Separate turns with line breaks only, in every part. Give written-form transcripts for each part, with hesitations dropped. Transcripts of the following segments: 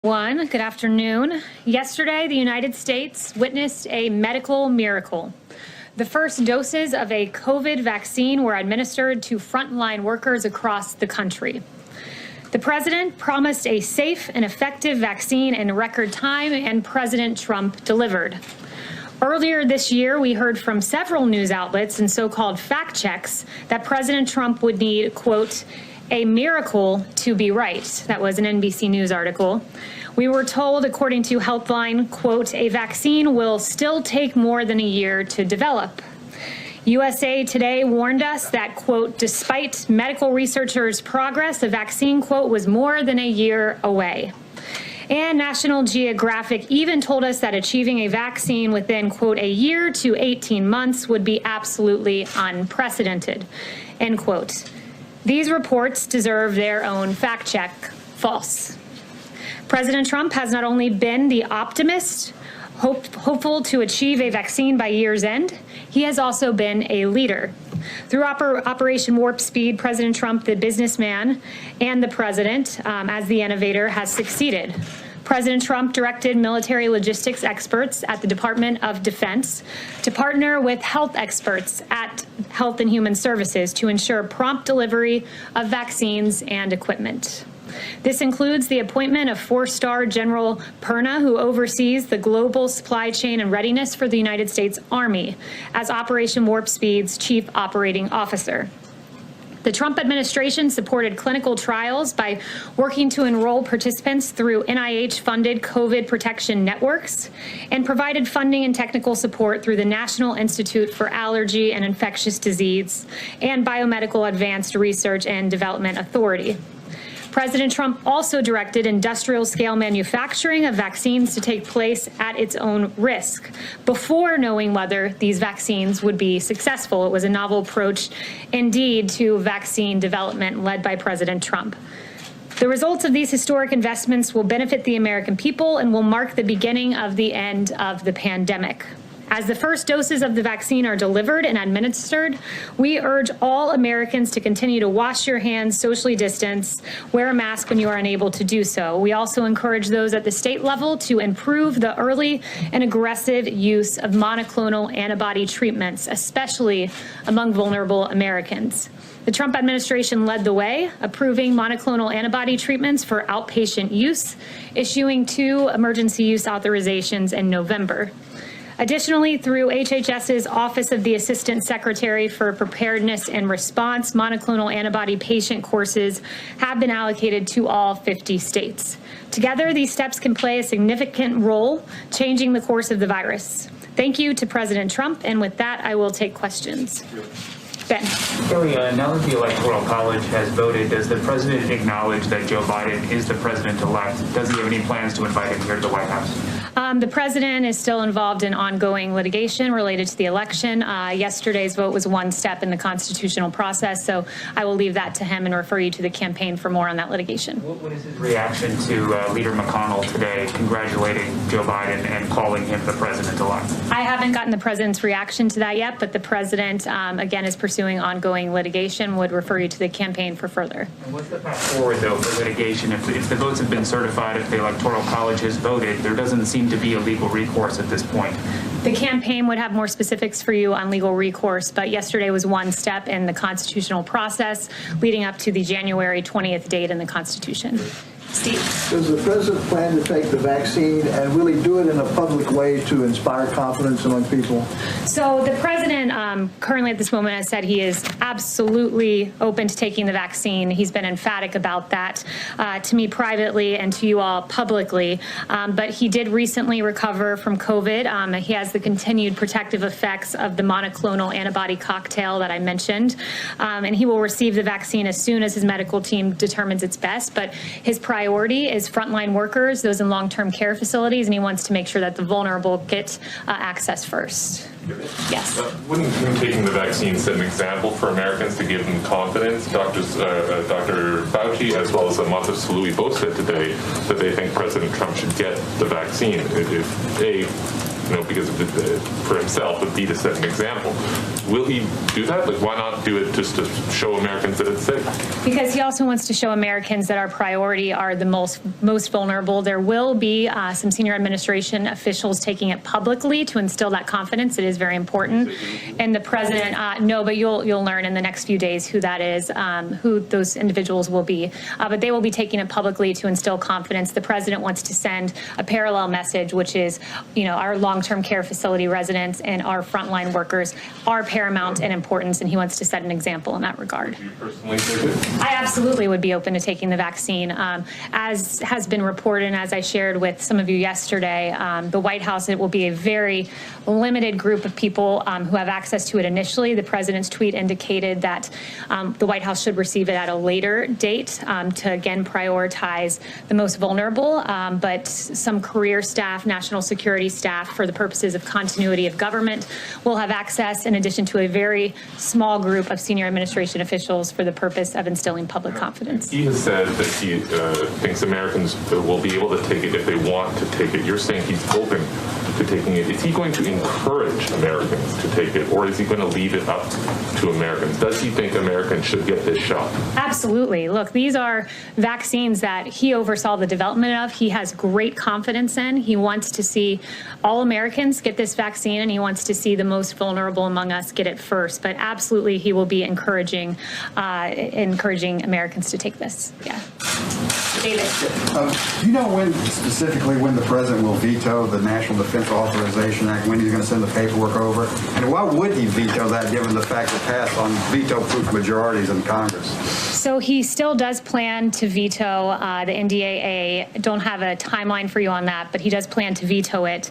Good afternoon. Yesterday, the United States witnessed a medical miracle. The first doses of a COVID vaccine were administered to frontline workers across the country. The president promised a safe and effective vaccine in record time, and President Trump delivered. Earlier this year, we heard from several news outlets and so-called fact checks that President Trump would need, quote, a miracle to be right. That was an NBC News article. We were told, according to Healthline, quote, a vaccine will still take more than a year to develop. USA Today warned us that, quote, despite medical researchers' progress, the vaccine, quote, was more than a year away. And National Geographic even told us that achieving a vaccine within, quote, a year to 18 months would be absolutely unprecedented, end quote. These reports deserve their own fact check. False. President Trump has not only been the optimist, hopeful to achieve a vaccine by year's end, he has also been a leader. Through Operation Warp Speed, President Trump, the businessman, and the president, as the innovator, has succeeded. President Trump directed military logistics experts at the Department of Defense to partner with health experts at Health and Human Services to ensure prompt delivery of vaccines and equipment. This includes the appointment of 4-star General Perna, who oversees the global supply chain and readiness for the United States Army, as Operation Warp Speed's chief operating officer. The Trump administration supported clinical trials by working to enroll participants through NIH-funded COVID protection networks and provided funding and technical support through the National Institute for Allergy and Infectious Disease and Biomedical Advanced Research and Development Authority. President Trump also directed industrial-scale manufacturing of vaccines to take place at its own risk before knowing whether these vaccines would be successful. It was a novel approach, indeed, to vaccine development led by President Trump. The results of these historic investments will benefit the American people and will mark the beginning of the end of the pandemic. As the first doses of the vaccine are delivered and administered, we urge all Americans to continue to wash your hands, socially distance, wear a mask when you are unable to do so. We also encourage those at the state level to improve the early and aggressive use of monoclonal antibody treatments, especially among vulnerable Americans. The Trump administration led the way, approving monoclonal antibody treatments for outpatient use, issuing 2 emergency use authorizations in November. Additionally, through HHS's Office of the Assistant Secretary for Preparedness and Response, monoclonal antibody patient courses have been allocated to all 50 states. Together, these steps can play a significant role changing the course of the virus. Thank you to President Trump, and with that, I will take questions. Ben.
Kayleigh, now that the Electoral College has voted, does the president acknowledge that Joe Biden is the president-elect? Does he have any plans to invite him here to the White House?
The president is still involved in ongoing litigation related to the election. Yesterday's vote was one step in the constitutional process, so I will leave that to him and refer you to the campaign for more on that litigation.
What is his reaction to Leader McConnell today congratulating Joe Biden and calling him the president-elect? I
haven't gotten the president's reaction to that yet, but the president, again, is pursuing ongoing litigation, would refer you to the campaign for further.
And what's the path forward, though, for litigation? If the votes have been certified, if the Electoral College has voted, there doesn't seem to be a legal recourse at this point.
The campaign would have more specifics for you on legal recourse, but yesterday was one step in the constitutional process leading up to the January 20th date in the Constitution. Steve.
Does the president plan to take the vaccine and really do it in a public way to inspire confidence among people?
So the president currently at this moment has said he is absolutely open to taking the vaccine. He's been emphatic about that to me privately and to you all publicly. But he did recently recover from COVID. He has the continued protective effects of the monoclonal antibody cocktail that I mentioned. And he will receive the vaccine as soon as his medical team determines it's best. But his priority is frontline workers, those in long-term care facilities, and he wants to make sure that the vulnerable get access first. Yes.
Wouldn't him taking the vaccine set an example for Americans to give them confidence? Dr. Fauci, as well as Montez Salui, both said today that they think President Trump should get the vaccine. If because for himself would be to set an example. Will he do that? Like, why not do it just to show Americans that it's safe?
Because he also wants to show Americans that our priority are the most vulnerable. There will be some senior administration officials taking it publicly to instill that confidence. It is very important. And the president, no, but you'll learn in the next few days who that is, who those individuals will be. But they will be taking it publicly to instill confidence. The president wants to send a parallel message, which is, our long-term care facility residents and our frontline workers are paramount in importance, and he wants to set an example in that regard.
Do you personally take it?
I absolutely would be open to taking the vaccine. As has been reported, and as I shared with some of you yesterday, the White House, it will be a very limited group of people who have access to it initially. The president's tweet indicated that the White House should receive it at a later date to, again, prioritize the most vulnerable, but some career staff, national security staff, for the purposes of continuity of government, will have access, in addition to a very small group of senior administration officials for the purpose of instilling public confidence.
He has said that he thinks Americans will be able to take it if they want to take it. You're saying he's open to taking it. Is he going to encourage Americans to take it, or is he going to leave it up to Americans? Does he think Americans should get this shot?
Absolutely. Look, these are vaccines that he oversaw the development of. He has great confidence in. He wants to see all Americans get this vaccine, and he wants to see the most vulnerable among us get it first. But absolutely, he will be encouraging Americans to take this. Yeah. David.
Do you know specifically when the president will veto the National Defense Authorization Act, when he's going to send the paperwork over? And why would he veto that, given the fact it passed on veto-proof majorities in Congress?
So he still does plan to veto the NDAA. Don't have a timeline for you on that, but he does plan to veto it.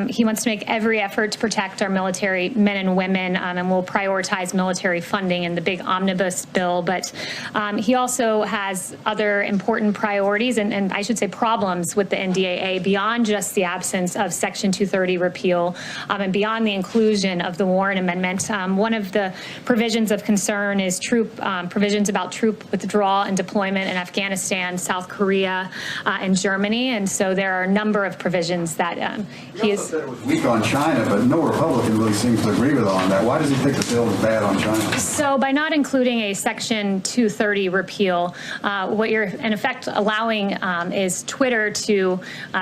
He wants to make every effort to protect our military men and women, and will prioritize military funding in the big omnibus bill. But he also has other important priorities and I should say problems with the NDAA beyond just the absence of Section 230 repeal and beyond the inclusion of the Warren Amendment. One of the provisions of concern is provisions about troop withdrawal and deployment in Afghanistan, South Korea, and Germany. And so there are a number of provisions that he is.
Said it was weak on China, but no Republican really seems to agree with on that. Why does he think the bill is bad on China?
So by not including a Section 230 repeal, what you're in effect allowing is Twitter to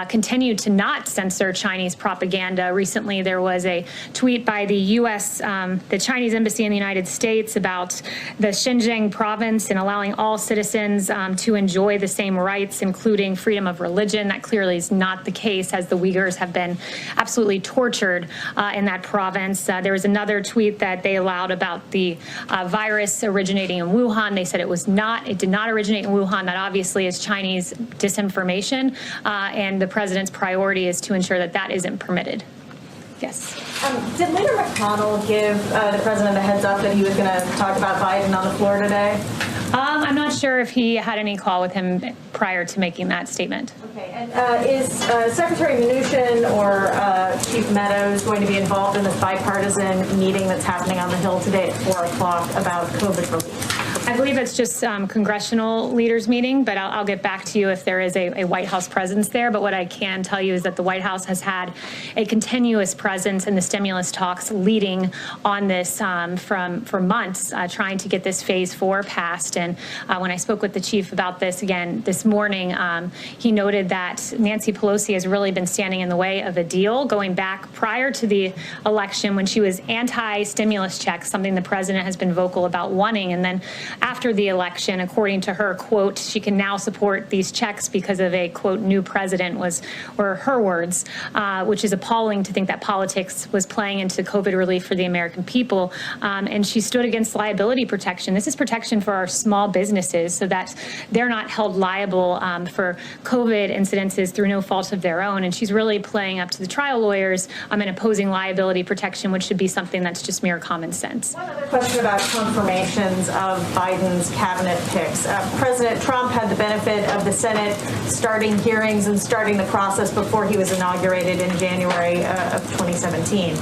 continue to not censor Chinese propaganda. Recently, there was a tweet by the U.S., the Chinese embassy in the United States, about the Xinjiang province and allowing all citizens to enjoy the same rights, including freedom of religion. That clearly is not the case, as the Uyghurs have been absolutely tortured in that province. There was another tweet that they allowed about the virus originating in Wuhan. They said it did not originate in Wuhan. That obviously is Chinese disinformation, and the president's priority is to ensure that that isn't permitted. Yes.
Did Leader McConnell give the president a heads up that he was going to talk about Biden on the floor today?
I'm not sure if he had any call with him prior to making that statement.
Okay. And is Secretary Mnuchin or Chief Meadows going to be involved in this bipartisan meeting that's happening on the Hill today at 4 o'clock about COVID relief?
I believe it's just congressional leaders meeting, but I'll get back to you if there is a White House presence there. But what I can tell you is that the White House has had a continuous presence in the stimulus talks leading on this for months, trying to get this phase 4 passed. And when I spoke with the chief about this again this morning, he noted that Nancy Pelosi has really been standing in the way of a deal going back prior to the election, when she was anti-stimulus checks, something the president has been vocal about wanting. And then after the election, according to her, quote, she can now support these checks because of a, quote, new president, were her words, which is appalling to think that politics was playing into COVID relief for the American people. And she stood against liability protection. This is protection for our small businesses so that they're not held liable for COVID incidences through no fault of their own. And she's really playing up to the trial lawyers and opposing liability protection, which should be something that's just mere common sense.
One other question about confirmations of Biden's cabinet picks. President Trump had the benefit of the Senate starting hearings and starting the process before he was inaugurated in January of 2017.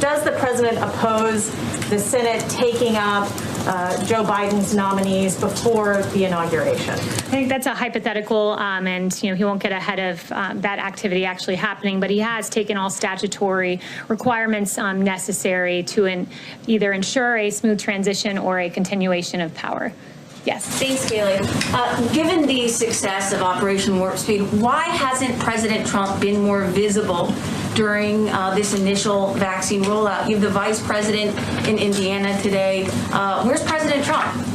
Does the president oppose the Senate taking up Joe Biden's nominees before the inauguration?
I think that's a hypothetical, and he won't get ahead of that activity actually happening. But he has taken all statutory requirements necessary to either ensure a smooth transition or a continuation of power. Yes.
Thanks, Kayleigh. Given the success of Operation Warp Speed, why hasn't President Trump been more visible during this initial vaccine rollout? You have the vice president in Indiana today. Where's President Trump?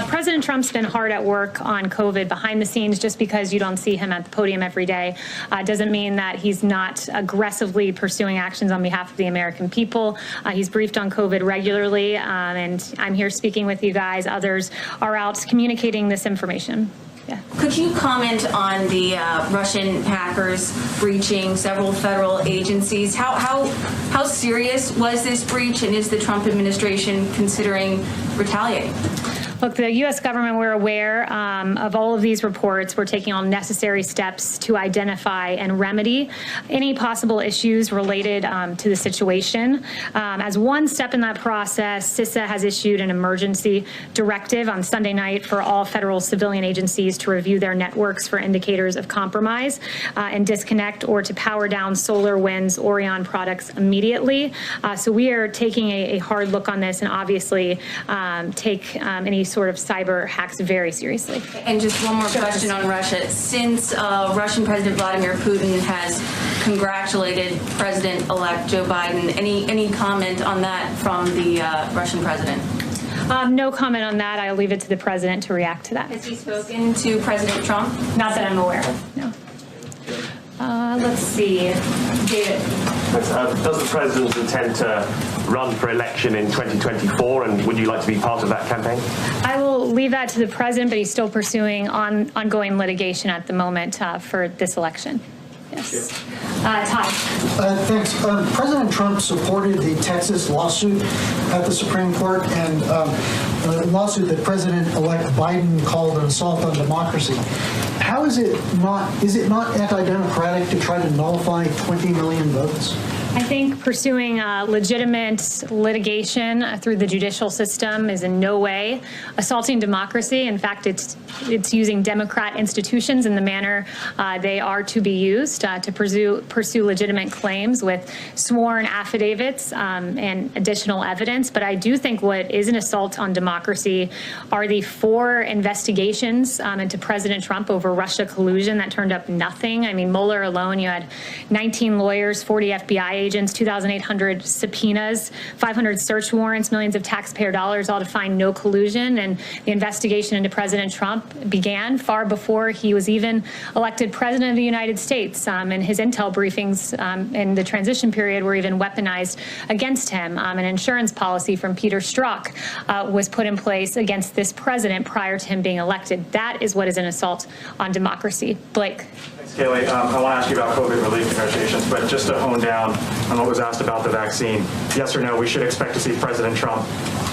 President Trump's been hard at work on COVID behind the scenes. Just because you don't see him at the podium every day doesn't mean that he's not aggressively pursuing actions on behalf of the American people. He's briefed on COVID regularly, and I'm here speaking with you guys. Others are out communicating this information. Yeah.
Could you comment on the Russian hackers breaching several federal agencies? How serious was this breach, and is the Trump administration considering retaliating?
Look, the U.S. government, we're aware of all of these reports. We're taking all necessary steps to identify and remedy any possible issues related to the situation. As one step in that process, CISA has issued an emergency directive on Sunday night for all federal civilian agencies to review their networks for indicators of compromise and disconnect or to power down Solar Wind's Orion products immediately. So we are taking a hard look on this and obviously take any sort of cyber hacks very seriously.
And just one more question on Russia. Since Russian President Vladimir Putin has congratulated President-elect Joe Biden, any comment on that from the Russian president?
No comment on that. I'll leave it to the president to react to that.
Has he spoken to President Trump?
Not that I'm aware of, no. Let's see. David.
Does the president intend to run for election in 2024, and would you like to be part of that campaign?
I will leave that to the president, but he's still pursuing ongoing litigation at the moment for this election. Yes. Ty.
Thanks. President Trump supported the Texas lawsuit at the Supreme Court, and a lawsuit that President-elect Biden called an assault on democracy. How is it not anti-democratic to try to nullify 20 million votes?
I think pursuing legitimate litigation through the judicial system is in no way assaulting democracy. In fact, it's using Democrat institutions in the manner they are to be used to pursue legitimate claims with sworn affidavits and additional evidence. But I do think what is an assault on democracy are the 4 investigations into President Trump over Russia collusion that turned up nothing. I mean, Mueller alone, you had 19 lawyers, 40 FBI agents, 2,800 subpoenas, 500 search warrants, millions of taxpayer dollars, all to find no collusion. And the investigation into President Trump began far before he was even elected president of the United States. And his intel briefings in the transition period were even weaponized against him. An insurance policy from Peter Strzok was put in place against this president prior to him being elected. That is what is an assault on democracy. Blake.
Kayleigh, I want to ask you about COVID relief negotiations, but just to hone down on what was asked about the vaccine, yes or no, we should expect to see President Trump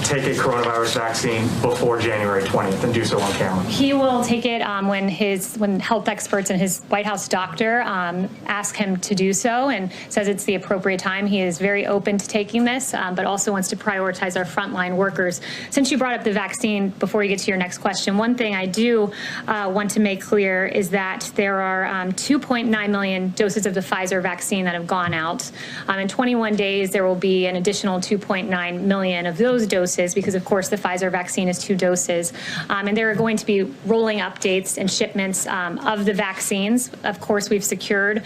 take a coronavirus vaccine before January 20th and do so on camera?
He will take it when health experts and his White House doctor ask him to do so and says it's the appropriate time. He is very open to taking this, but also wants to prioritize our frontline workers. Since you brought up the vaccine, before you get to your next question, one thing I do want to make clear is that there are 2.9 million doses of the Pfizer vaccine that have gone out. In 21 days, there will be an additional 2.9 million of those doses because, of course, the Pfizer vaccine is 2 doses. And there are going to be rolling updates and shipments of the vaccines. Of course, we've secured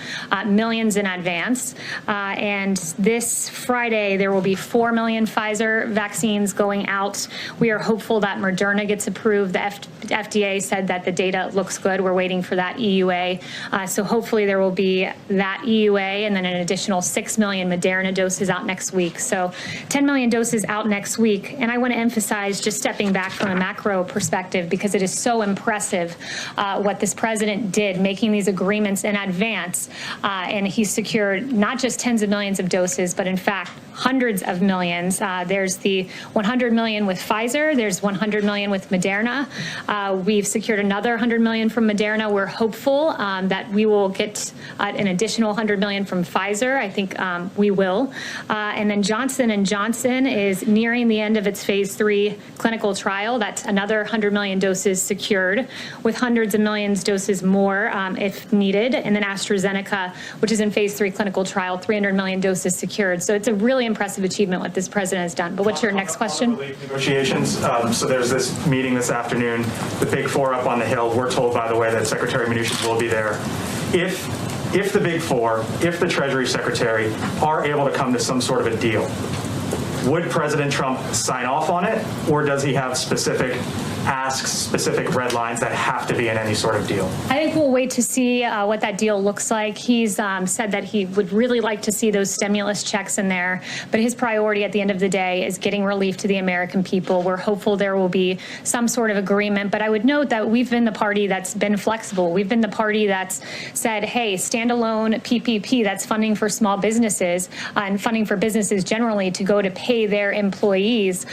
millions in advance. And this Friday, there will be 4 million Pfizer vaccines going out. We are hopeful that Moderna gets approved. The FDA said that the data looks good. We're waiting for that EUA. So hopefully there will be that EUA and then an additional 6 million Moderna doses out next week. So 10 million doses out next week. And I want to emphasize, just stepping back from a macro perspective, because it is so impressive what this president did, making these agreements in advance. And he secured not just tens of millions of doses, but in fact, hundreds of millions. There's the 100 million with Pfizer. There's 100 million with Moderna. We've secured another 100 million from Moderna. We're hopeful that that we will get an additional $100 million from Pfizer. I think we will. And then Johnson & Johnson is nearing the end of its phase 3 clinical trial. That's another 100 million doses secured, with hundreds of millions doses more if needed. And then AstraZeneca, which is in phase 3 clinical trial, 300 million doses secured. So it's a really impressive achievement what this president has done. But what's your next question?
Negotiations. So there's this meeting this afternoon, the Big Four up on the Hill. We're told, by the way, that Secretary Mnuchin will be there. If the Big Four, if the Treasury Secretary are able to come to some sort of a deal, would President Trump sign off on it, or does he have specific asks, specific red lines that have to be in any sort of deal?
I think we'll wait to see what that deal looks like. He's said that he would really like to see those stimulus checks in there, but his priority at the end of the day is getting relief to the American people. We're hopeful there will be some sort of agreement, but I would note that we've been the party that's been flexible. We've been the party that's said, hey, standalone PPP, that's funding for small businesses and funding for businesses generally to go to pay their employees.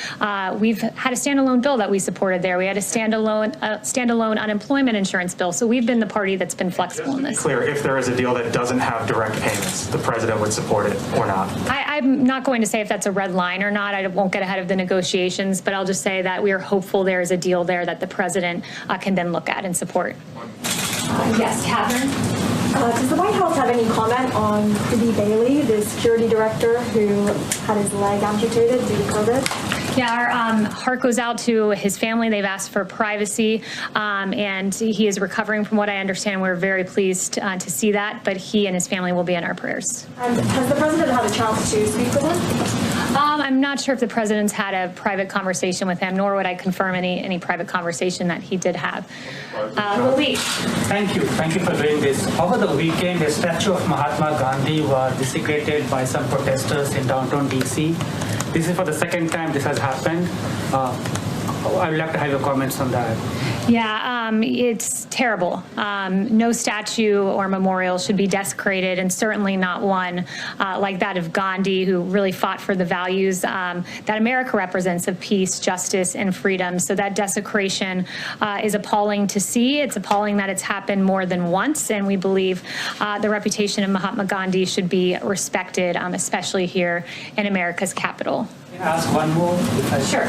We've had a standalone bill that we supported there. We had a standalone unemployment insurance bill. So we've been the party that's been flexible in this.
Clear, if there is a deal that doesn't have direct payments, the president would support it or not?
I'm not going to say if that's a red line or not. I won't get ahead of the negotiations, but I'll just say that we are hopeful there is a deal there that the president can then look at and support.
Yes, Catherine. Does the White House have any comment on Rudy Bailey, the security director who had his leg amputated due to COVID?
Yeah, our heart goes out to his family. They've asked for privacy, and he is recovering from what I understand. We're very pleased to see that, but he and his family will be in our prayers.
And has the president had a chance to speak with him?
I'm not sure if the president's had a private conversation with him, nor would I confirm any private conversation that he did have. Luis.
Thank you for doing this. Over the weekend, a statue of Mahatma Gandhi was desecrated by some protesters in downtown DC. This is for the second time this has happened. I would like to have your comments on that.
Yeah, it's terrible. No statue or memorial should be desecrated, and certainly not one like that of Gandhi, who really fought for the values that America represents of peace, justice, and freedom. So that desecration is appalling to see. It's appalling that it's happened more than once, and we believe the reputation of Mahatma Gandhi should be respected, especially here in America's capital.
Can I ask one more?
Sure.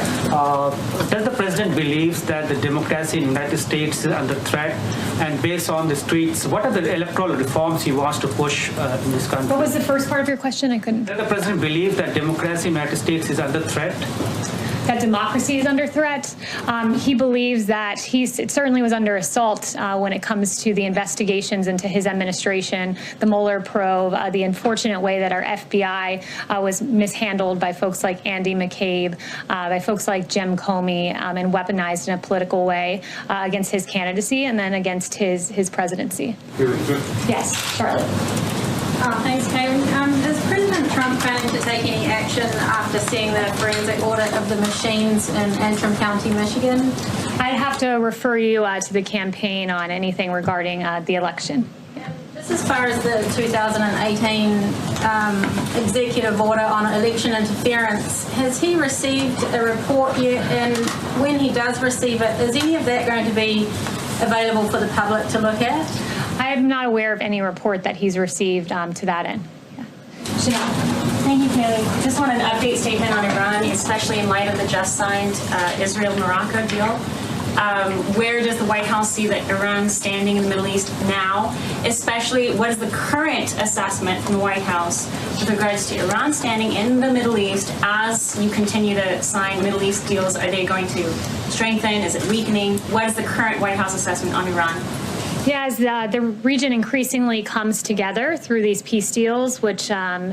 Does the president believe that the democracy in the United States is under threat? And based on the streets, what are the electoral reforms he wants to push in this country?
What was the first part of your question? I couldn't.
Does the president believe that democracy in the United States is under threat?
That democracy is under threat. He believes that it certainly was under assault when it comes to the investigations into his administration, the Mueller probe, the unfortunate way that our FBI was mishandled by folks like Andy McCabe, by folks like Jim Comey, and weaponized in a political way against his candidacy and then against his presidency. Yes, Charlotte.
Thanks, Kayleigh. Is President Trump planning to take any action after seeing the forensic audit of the machines in Antrim County, Michigan?
I'd have to refer you to the campaign on anything regarding the election.
Just as far as the 2018 executive order on election interference, has he received a report yet? And when he does receive it, is any of that going to be available for the public to look at?
I'm not aware of any report that he's received to that end. Yeah.
Thank you, Kayleigh. Just want an update statement on Iran, especially in light of the just signed Israel-Morocco deal. Where does the White House see that Iran's standing in the Middle East now? Especially, what is the current assessment from the White House with regards to Iran's standing in the Middle East as you continue to sign Middle East deals? Are they going to strengthen? Is it weakening? What is the current White House assessment on Iran?
Yeah, as the region increasingly comes together through these peace deals, which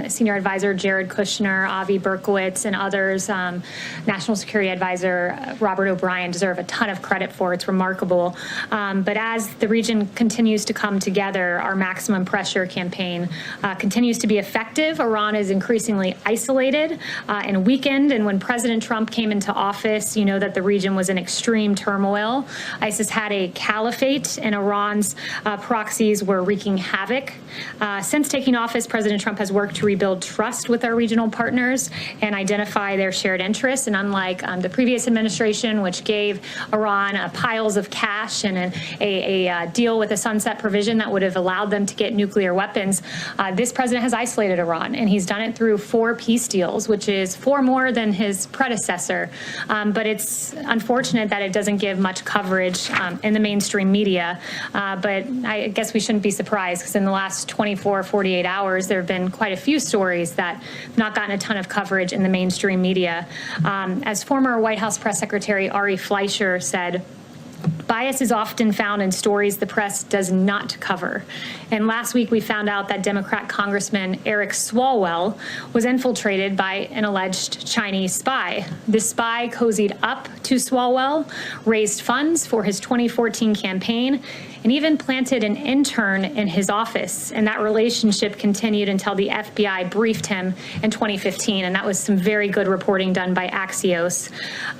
Senior Advisor Jared Kushner, Avi Berkowitz, and others, National Security Advisor Robert O'Brien deserve a ton of credit for. It's remarkable. But as the region continues to come together, our maximum pressure campaign continues to be effective. Iran is increasingly isolated and weakened. And when President Trump came into office, you know that the region was in extreme turmoil. ISIS had a caliphate, and Iran Iran's proxies were wreaking havoc. Since taking office, President Trump has worked to rebuild trust with our regional partners and identify their shared interests. And unlike the previous administration, which gave Iran piles of cash and a deal with a sunset provision that would have allowed them to get nuclear weapons, this president has isolated Iran, and he's done it through 4 peace deals, which is 4 more than his predecessor. But it's unfortunate that it doesn't give much coverage in the mainstream media. But I guess we shouldn't be surprised, because in the last 24, 48 hours, there have been quite a few stories that have not gotten a ton of coverage in the mainstream media. As former White House Press Secretary Ari Fleischer said, bias is often found in stories the press does not cover. And last week we found out that Democrat Congressman Eric Swalwell was infiltrated by an alleged Chinese spy. This spy cozied up to Swalwell, raised funds for his 2014 campaign, and even planted an intern in his office. And that relationship continued until the FBI briefed him in 2015. And that was some very good reporting done by Axios.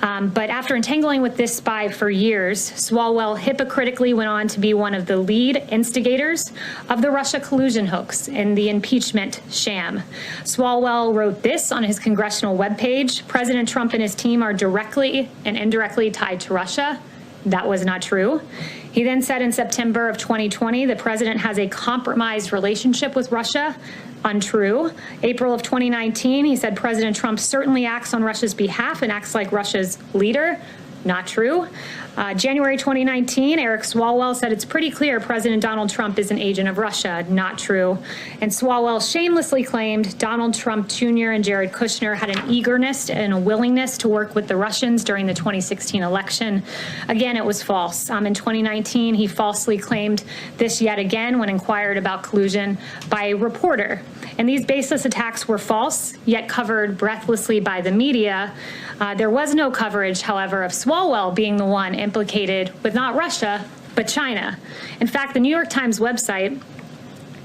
But after entangling with this spy for years, Swalwell hypocritically went on to be one of the lead instigators of the Russia collusion hoax and the impeachment sham. Swalwell wrote this on his congressional webpage: President Trump and his team are directly and indirectly tied to Russia. That was not true. He then said in September of 2020, the president has a compromised relationship with Russia. Untrue. April of 2019, he said President Trump certainly acts on Russia's behalf and acts like Russia's leader. Not true. January 2019, Eric Swalwell said it's pretty clear President Donald Trump is an agent of Russia. Not true. And Swalwell shamelessly claimed Donald Trump Jr. and Jared Kushner had an eagerness and a willingness to work with the Russians during the 2016 election. Again, it was false. In 2019, he falsely claimed this yet again when inquired about collusion by a reporter. And these baseless attacks were false, yet covered breathlessly by the media. There was no coverage, however, of Swalwell being the one implicated with not Russia, but China. In fact, the New York Times website,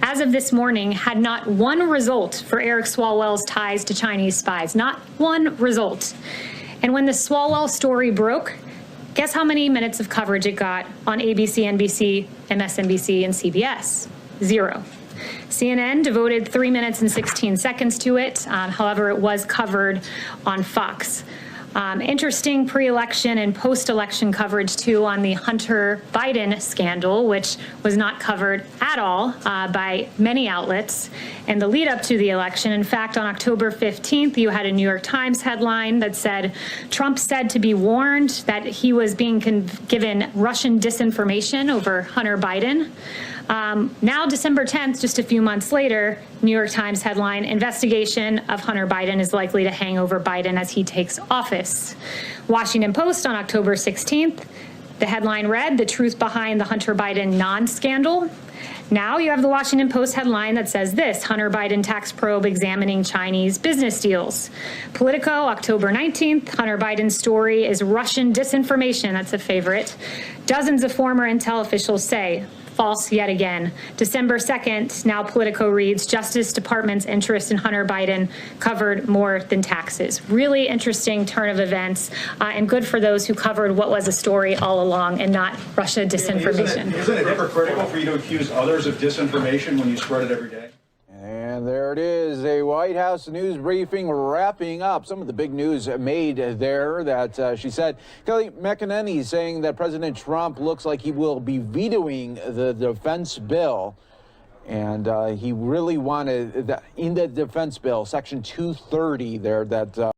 as of this morning, had not one result for Eric Swalwell's ties to Chinese spies. Not one result. And when the Swalwell story broke, guess how many minutes of coverage it got on ABC, NBC, MSNBC, and CBS? 0. CNN devoted 3 minutes and 16 seconds to it. However, it was covered on Fox. Interesting pre-election and post-election coverage, too, on the Hunter Biden scandal, which was not covered at all by many outlets in the lead up to the election. In fact, on October 15th, you had a New York Times headline that said, Trump said to be warned that he was being given Russian disinformation over Hunter Biden. Now, December 10th, just a few months later, New York Times headline, investigation of Hunter Biden is likely to hang over Biden as he takes office. Washington Post on October 16th, the headline read, the truth behind the Hunter Biden non-scandal. Now you have the Washington Post headline that says this, Hunter Biden tax probe examining Chinese business deals. Politico, October 19th, Hunter Biden's story is Russian disinformation. That's a favorite. Dozens of former intel officials say, false yet again. December 2nd, now Politico reads, Justice Department's interest in Hunter Biden covered more than taxes. Really interesting turn of events, and good for those who covered what was a story all along and not Russia disinformation.
Isn't it hypocritical for you to accuse others of disinformation when you spread it every day?
And there it is, a White House news briefing wrapping up some of the big news made there that she said. Kayleigh, Mcenany saying that President Trump looks like he will be vetoing the defense bill. And he really wanted, in the defense bill, Section 230 there, that